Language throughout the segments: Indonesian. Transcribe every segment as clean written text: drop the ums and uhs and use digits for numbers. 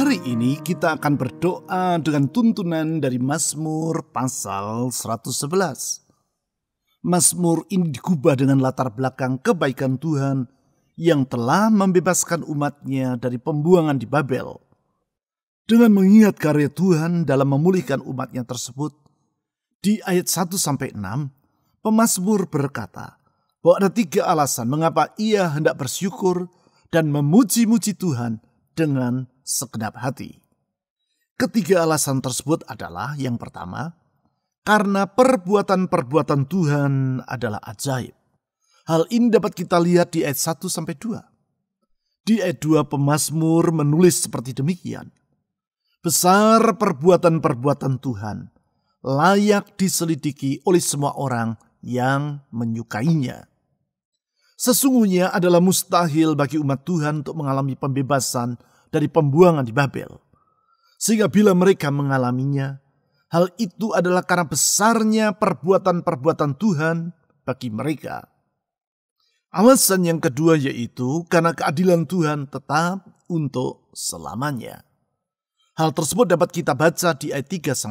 Hari ini kita akan berdoa dengan tuntunan dari Mazmur pasal 111. Mazmur ini digubah dengan latar belakang kebaikan Tuhan yang telah membebaskan umatnya dari pembuangan di Babel. Dengan mengingat karya Tuhan dalam memulihkan umatnya tersebut, di ayat 1-6, pemazmur berkata bahwa ada 3 alasan mengapa ia hendak bersyukur dan memuji-muji Tuhan dengan segenap hati. Ketiga alasan tersebut adalah yang pertama, karena perbuatan-perbuatan Tuhan adalah ajaib. Hal ini dapat kita lihat di ayat 1-2. Di ayat 2 pemazmur menulis seperti demikian. Besar perbuatan-perbuatan Tuhan, layak diselidiki oleh semua orang yang menyukainya. Sesungguhnya adalah mustahil bagi umat Tuhan untuk mengalami pembebasan dari pembuangan di Babel. Sehingga bila mereka mengalaminya, hal itu adalah karena besarnya perbuatan-perbuatan Tuhan bagi mereka. Alasan yang kedua yaitu karena keadilan Tuhan tetap untuk selamanya. Hal tersebut dapat kita baca di ayat 3-4.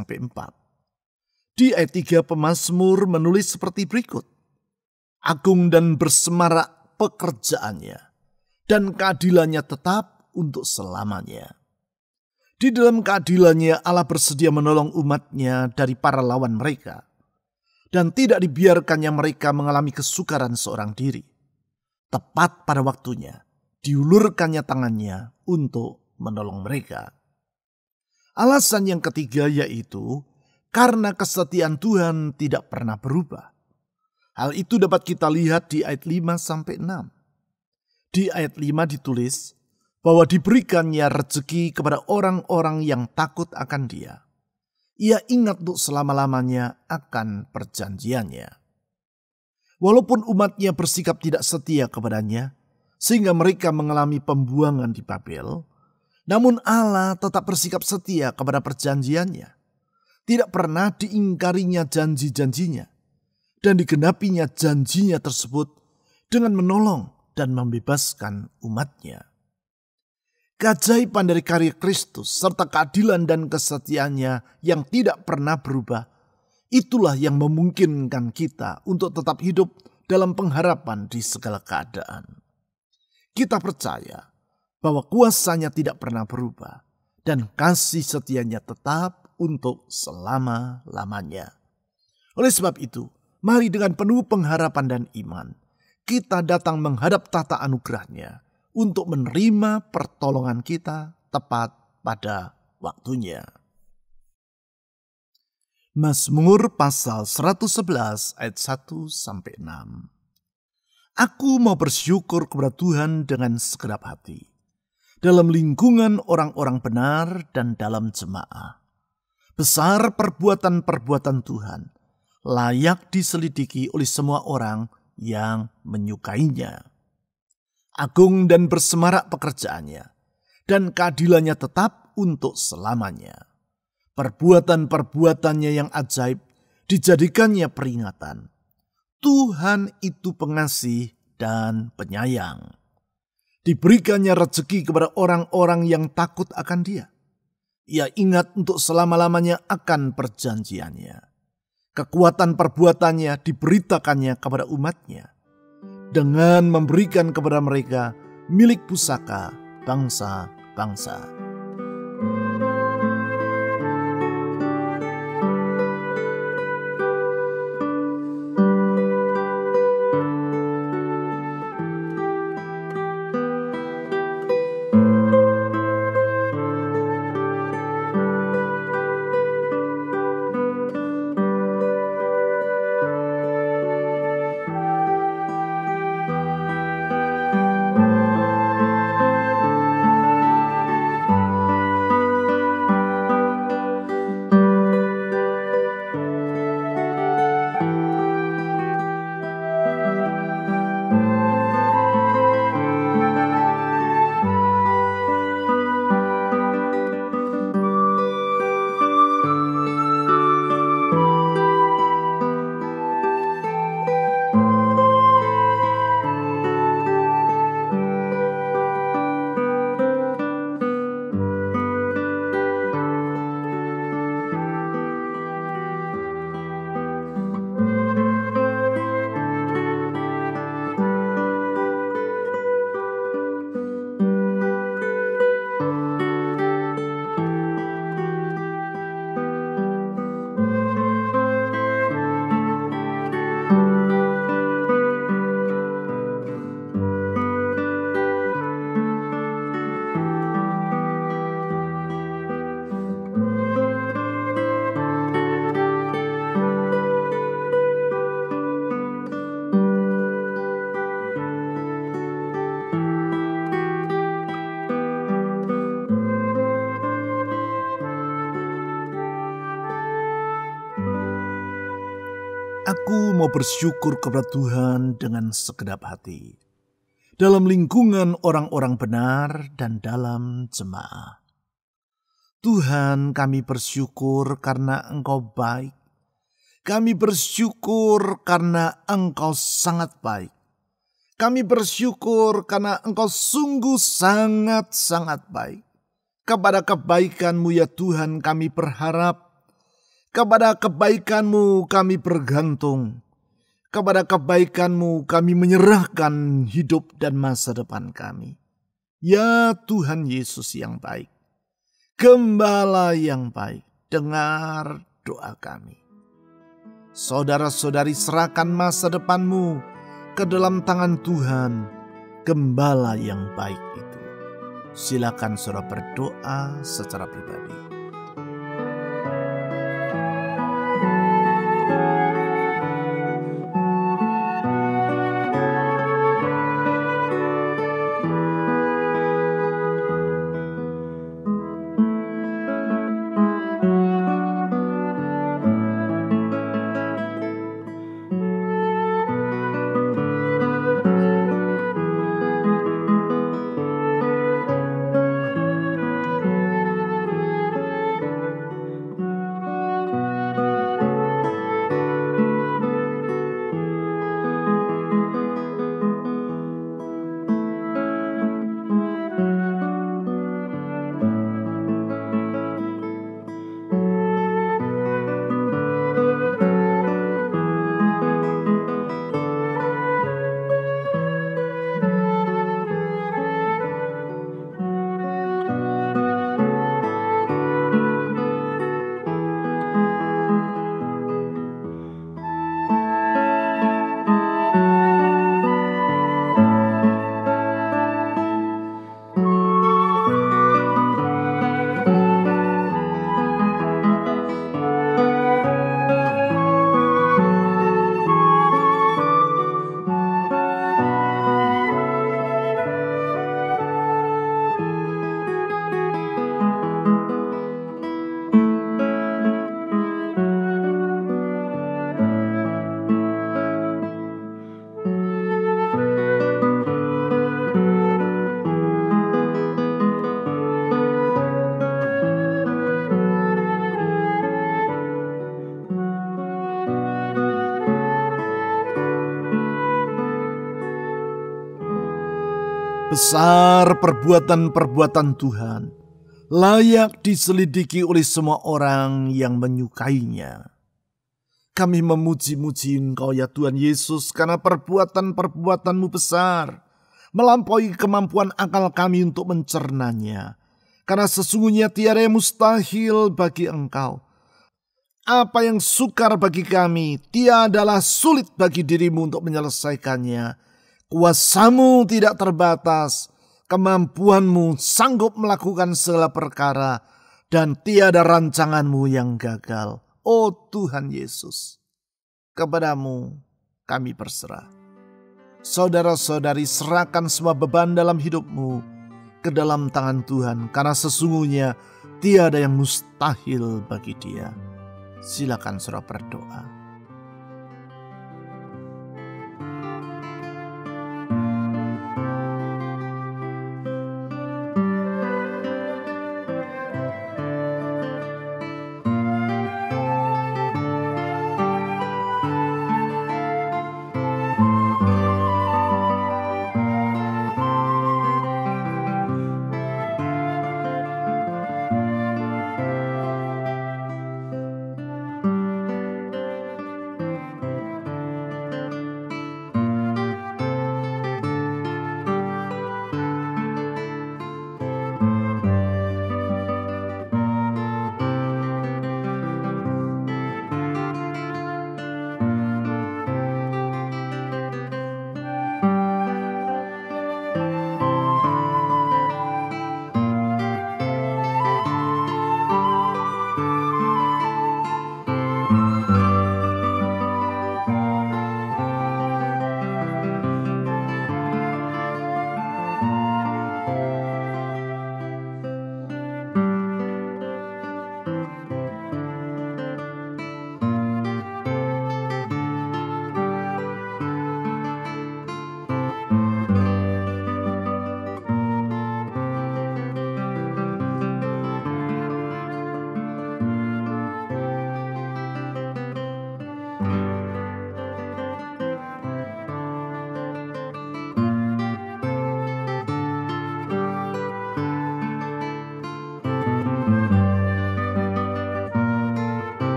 Di ayat 3 pemazmur menulis seperti berikut. Agung dan bersemarak pekerjaannya, dan keadilannya tetap untuk selamanya. Di dalam keadilannya Allah bersedia menolong umatnya dari para lawan mereka, dan tidak dibiarkannya mereka mengalami kesukaran seorang diri. Tepat pada waktunya, diulurkannya tangannya untuk menolong mereka. Alasan yang ketiga yaitu karena kesetiaan Tuhan tidak pernah berubah. Hal itu dapat kita lihat di ayat 5-6. Di ayat 5 ditulis bahwa diberikannya rezeki kepada orang-orang yang takut akan Dia. Ia ingat untuk selama-lamanya akan perjanjiannya. Walaupun umatnya bersikap tidak setia kepadanya, sehingga mereka mengalami pembuangan di Babel, namun Allah tetap bersikap setia kepada perjanjiannya. Tidak pernah diingkarinya janji-janjinya. Dan digenapinya janjinya tersebut dengan menolong dan membebaskan umatnya. Keajaiban dari karya Kristus serta keadilan dan kesetiaannya yang tidak pernah berubah, itulah yang memungkinkan kita untuk tetap hidup dalam pengharapan di segala keadaan. Kita percaya bahwa kuasanya tidak pernah berubah dan kasih setianya tetap untuk selama-lamanya. Oleh sebab itu, mari dengan penuh pengharapan dan iman, kita datang menghadap tahta anugerah-Nya untuk menerima pertolongan kita tepat pada waktunya. Mazmur pasal 111 ayat 1-6. Aku mau bersyukur kepada Tuhan dengan segenap hati, dalam lingkungan orang-orang benar dan dalam jemaah. Besar perbuatan-perbuatan Tuhan, layak diselidiki oleh semua orang yang menyukainya. Agung dan bersemarak pekerjaannya, dan keadilannya tetap untuk selamanya. Perbuatan-perbuatannya yang ajaib dijadikannya peringatan. Tuhan itu pengasih dan penyayang. Diberikannya rezeki kepada orang-orang yang takut akan Dia. Ia ingat untuk selama-lamanya akan perjanjiannya. Kekuatan perbuatannya diberitakannya kepada umatnya, dengan memberikan kepada mereka milik pusaka bangsa-bangsa. Aku mau bersyukur kepada Tuhan dengan segenap hati, dalam lingkungan orang-orang benar dan dalam jemaah. Tuhan, kami bersyukur karena Engkau baik. Kami bersyukur karena Engkau sangat baik. Kami bersyukur karena Engkau sungguh sangat-sangat baik. Kepada kebaikan-Mu ya Tuhan kami berharap. Kepada kebaikan-Mu kami bergantung. Kepada kebaikan-Mu kami menyerahkan hidup dan masa depan kami. Ya Tuhan Yesus yang baik, Gembala yang baik, dengar doa kami. Saudara-saudari, serahkan masa depan-Mu ke dalam tangan Tuhan, Gembala yang baik itu. Silakan saudara berdoa secara pribadi. Besar perbuatan-perbuatan Tuhan, layak diselidiki oleh semua orang yang menyukainya. Kami memuji-muji Engkau ya Tuhan Yesus, karena perbuatan-perbuatan-Mu besar, melampaui kemampuan akal kami untuk mencernanya. Karena sesungguhnya tiada yang mustahil bagi Engkau. Apa yang sukar bagi kami, tiadalah sulit bagi diri-Mu untuk menyelesaikannya. Kuasa-Mu tidak terbatas, kemampuan-Mu sanggup melakukan segala perkara, dan tiada rancangan-Mu yang gagal. Oh Tuhan Yesus, kepada-Mu kami berserah. Saudara-saudari, serahkan semua beban dalam hidup-Mu ke dalam tangan Tuhan, karena sesungguhnya tiada yang mustahil bagi Dia. Silakan saudara berdoa.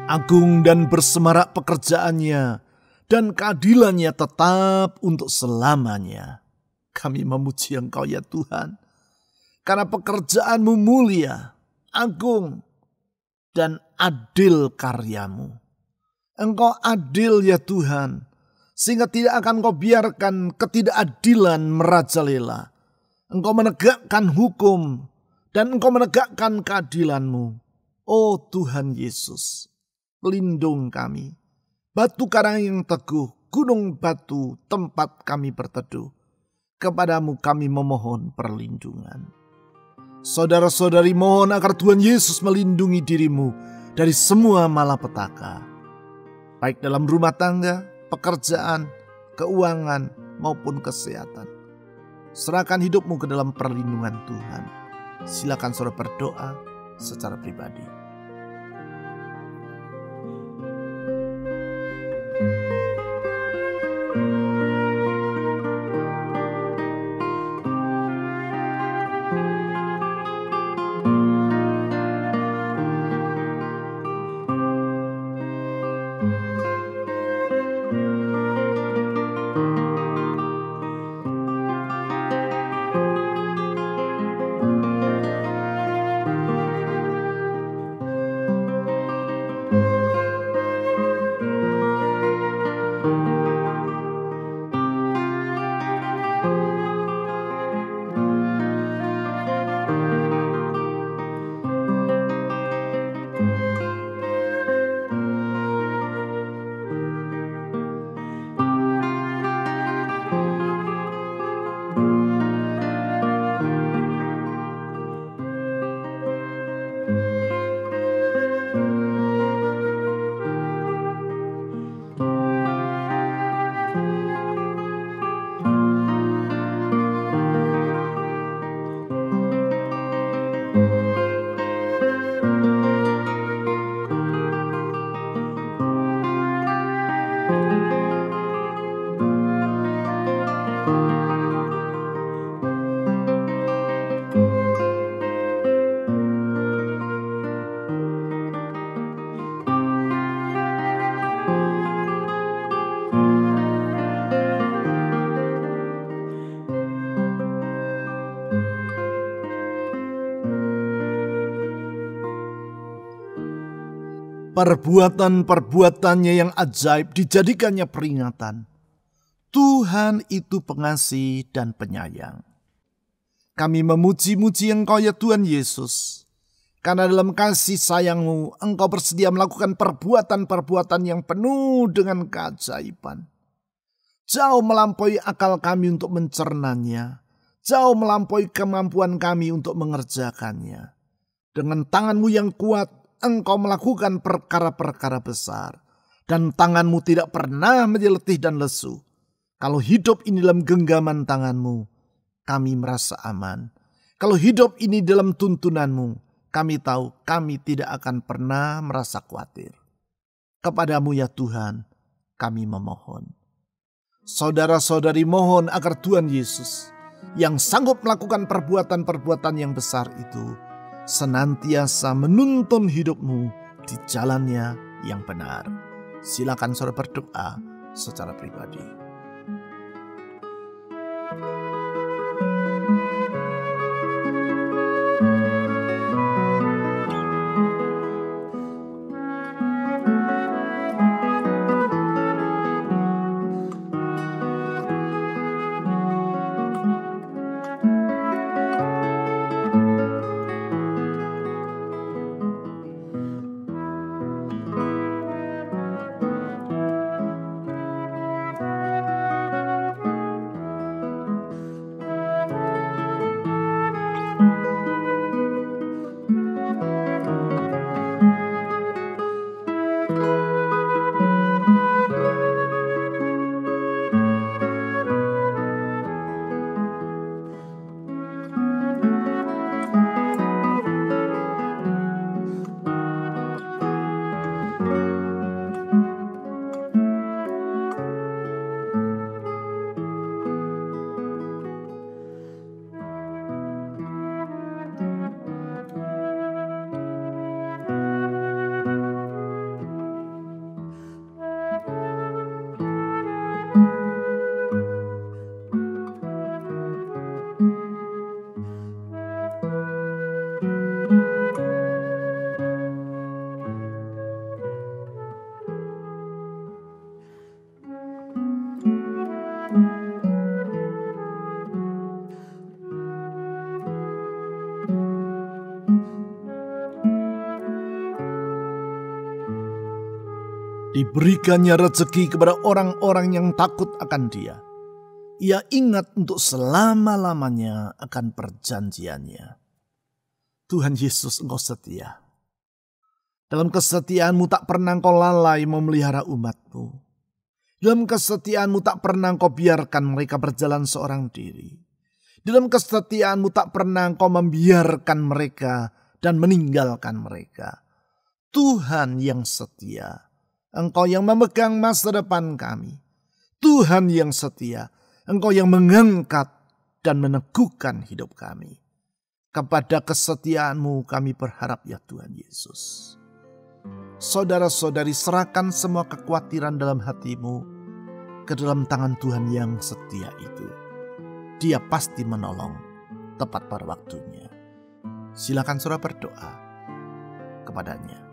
Agung dan bersemarak pekerjaannya, dan keadilannya tetap untuk selamanya. Kami memuji Engkau ya Tuhan, karena pekerjaan-Mu mulia, agung, dan adil karya-Mu. Engkau adil ya Tuhan, sehingga tidak akan Engkau biarkan ketidakadilan merajalela. Engkau menegakkan hukum, dan Engkau menegakkan keadilan-Mu. Oh Tuhan Yesus, pelindung kami, batu karang yang teguh, gunung batu tempat kami berteduh. Kepadamu kami memohon perlindungan. Saudara-saudari mohon agar Tuhan Yesus melindungi dirimu dari semua malapetaka, baik dalam rumah tangga, pekerjaan, keuangan, maupun kesehatan. Serahkan hidupmu ke dalam perlindungan Tuhan. Silakan saudara berdoa secara pribadi. Perbuatan-perbuatannya yang ajaib dijadikannya peringatan. Tuhan itu pengasih dan penyayang. Kami memuji-muji Engkau ya Tuhan Yesus. Karena dalam kasih sayang-Mu, Engkau bersedia melakukan perbuatan-perbuatan yang penuh dengan keajaiban. Jauh melampaui akal kami untuk mencernanya. Jauh melampaui kemampuan kami untuk mengerjakannya. Dengan tangan-Mu yang kuat, Engkau melakukan perkara-perkara besar. Dan tangan-Mu tidak pernah menjadi letih dan lesu. Kalau hidup ini dalam genggaman tangan-Mu, kami merasa aman. Kalau hidup ini dalam tuntunan-Mu, kami tahu kami tidak akan pernah merasa khawatir. Kepada-Mu ya Tuhan, kami memohon. Saudara-saudari mohon agar Tuhan Yesus, yang sanggup melakukan perbuatan-perbuatan yang besar itu, senantiasa menuntun hidup-Mu di jalannya yang benar. Silakan saudara berdoa secara pribadi. Diberikannya rezeki kepada orang-orang yang takut akan Dia. Ia ingat untuk selama-lamanya akan perjanjiannya. Tuhan Yesus, Engkau setia. Dalam kesetiaan-Mu tak pernah Engkau lalai memelihara umat-Mu. Dalam kesetiaan-Mu tak pernah Engkau biarkan mereka berjalan seorang diri. Dalam kesetiaan-Mu tak pernah Engkau membiarkan mereka dan meninggalkan mereka. Tuhan yang setia. Engkau yang memegang masa depan kami. Tuhan yang setia. Engkau yang mengangkat dan meneguhkan hidup kami. Kepada kesetiaan-Mu kami berharap ya Tuhan Yesus. Saudara-saudari, serahkan semua kekhawatiran dalam hatimu ke dalam tangan Tuhan yang setia itu. Dia pasti menolong tepat pada waktunya. Silakan saudara berdoa kepadanya.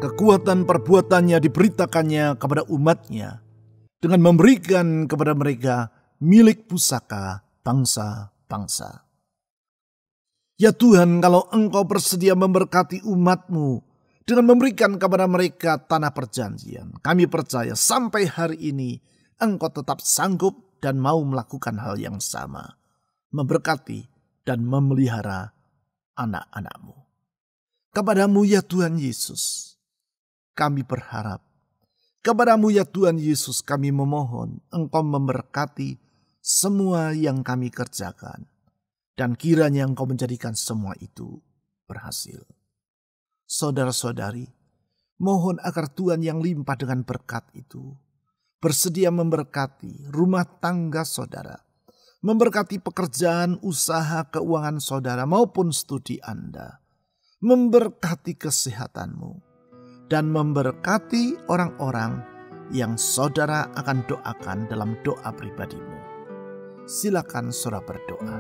kekuatan perbuatannya diberitakannya kepada umatnya dengan memberikan kepada mereka milik pusaka bangsa-bangsa. Ya Tuhan, kalau Engkau bersedia memberkati umat-Mu dengan memberikan kepada mereka tanah perjanjian, kami percaya sampai hari ini Engkau tetap sanggup dan mau melakukan hal yang sama, memberkati dan memelihara anak-anak-Mu. Kepadamu ya Tuhan Yesus, kami berharap. Kepadamu ya Tuhan Yesus kami memohon Engkau memberkati semua yang kami kerjakan. Dan kiranya Engkau menjadikan semua itu berhasil. Saudara-saudari, mohon agar Tuhan yang limpah dengan berkat itu bersedia memberkati rumah tangga saudara, memberkati pekerjaan, usaha, keuangan saudara maupun studi Anda, memberkati kesehatanmu, dan memberkati orang-orang yang saudara akan doakan dalam doa pribadimu. Silakan saudara berdoa.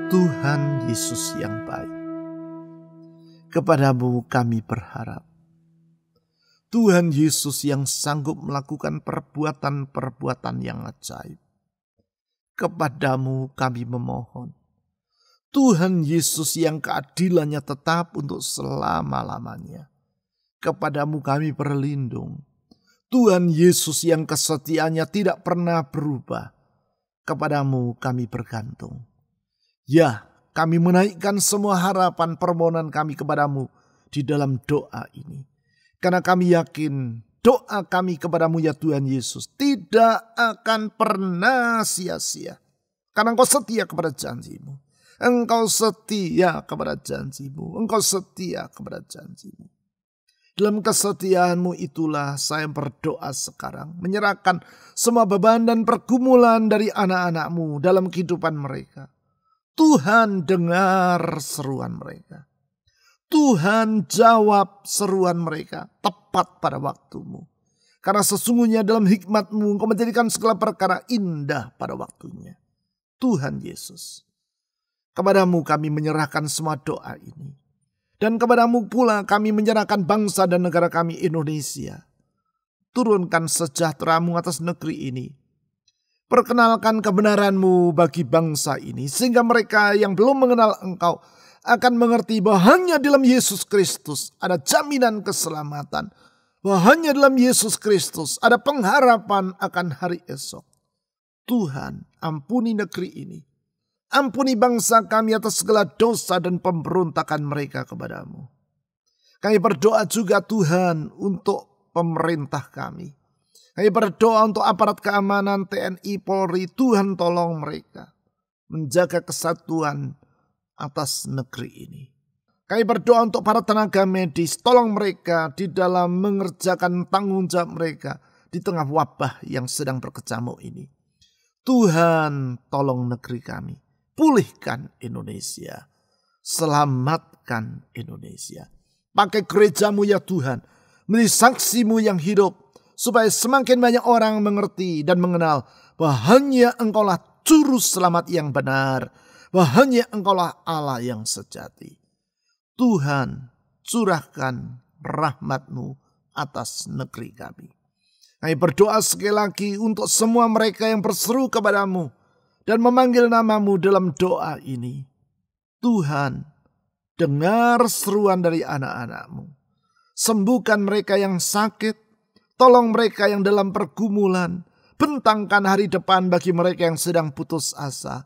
Tuhan Yesus yang baik, kepadamu kami berharap. Tuhan Yesus yang sanggup melakukan perbuatan-perbuatan yang ajaib. Kepadamu kami memohon. Tuhan Yesus yang keadilannya tetap untuk selama-lamanya. Kepadamu kami berlindung. Tuhan Yesus yang kesetiaannya tidak pernah berubah. Kepadamu kami bergantung. Ya, kami menaikkan semua harapan permohonan kami kepadamu di dalam doa ini. Karena kami yakin doa kami kepadamu ya Tuhan Yesus tidak akan pernah sia-sia. Karena Engkau setia kepada janjimu. Engkau setia kepada janjimu. Engkau setia kepada janjimu. Dalam kesetiaanmu itulah saya berdoa sekarang. Menyerahkan semua beban dan pergumulan dari anak-anakmu dalam kehidupan mereka. Tuhan dengar seruan mereka. Tuhan jawab seruan mereka tepat pada waktumu. Karena sesungguhnya dalam hikmat-Mu Engkau menjadikan segala perkara indah pada waktunya. Tuhan Yesus, kepadamu kami menyerahkan semua doa ini. Dan kepadamu pula kami menyerahkan bangsa dan negara kami Indonesia. Turunkan sejahtera-Mu atas negeri ini. Perkenalkan kebenaran-Mu bagi bangsa ini, sehingga mereka yang belum mengenal Engkau akan mengerti bahwa hanya dalam Yesus Kristus ada jaminan keselamatan. Bahwa hanya dalam Yesus Kristus ada pengharapan akan hari esok. Tuhan, ampuni negeri ini. Ampuni bangsa kami atas segala dosa dan pemberontakan mereka kepadamu. Kami berdoa juga Tuhan untuk pemerintah kami. Kami berdoa untuk aparat keamanan TNI Polri, Tuhan tolong mereka. menjaga kesatuan atas negeri ini. Kami berdoa untuk para tenaga medis, tolong mereka di dalam mengerjakan tanggung jawab mereka di tengah wabah yang sedang berkecamuk ini. Tuhan, tolong negeri kami, pulihkan Indonesia, selamatkan Indonesia. Pakai gerejamu ya Tuhan, menjadi saksimu yang hidup, supaya semakin banyak orang mengerti dan mengenal bahwa hanya Engkaulah juru selamat yang benar, bahwa hanya Engkaulah Allah yang sejati. Tuhan, curahkan rahmat-Mu atas negeri kami. Kami berdoa sekali lagi untuk semua mereka yang berseru kepadamu dan memanggil nama-Mu dalam doa ini. Tuhan, dengar seruan dari anak-anak-Mu. Sembuhkan mereka yang sakit, tolong mereka yang dalam pergumulan, bentangkan hari depan bagi mereka yang sedang putus asa.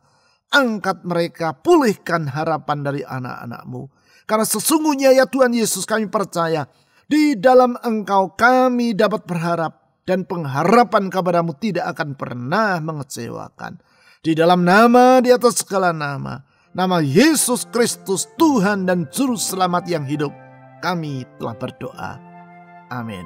Angkat mereka, pulihkan harapan dari anak-anak-Mu. Karena sesungguhnya ya Tuhan Yesus, kami percaya di dalam Engkau kami dapat berharap, dan pengharapan kepada-Mu tidak akan pernah mengecewakan. Di dalam nama di atas segala nama, nama Yesus Kristus Tuhan dan Juru Selamat yang hidup, kami telah berdoa. Amin.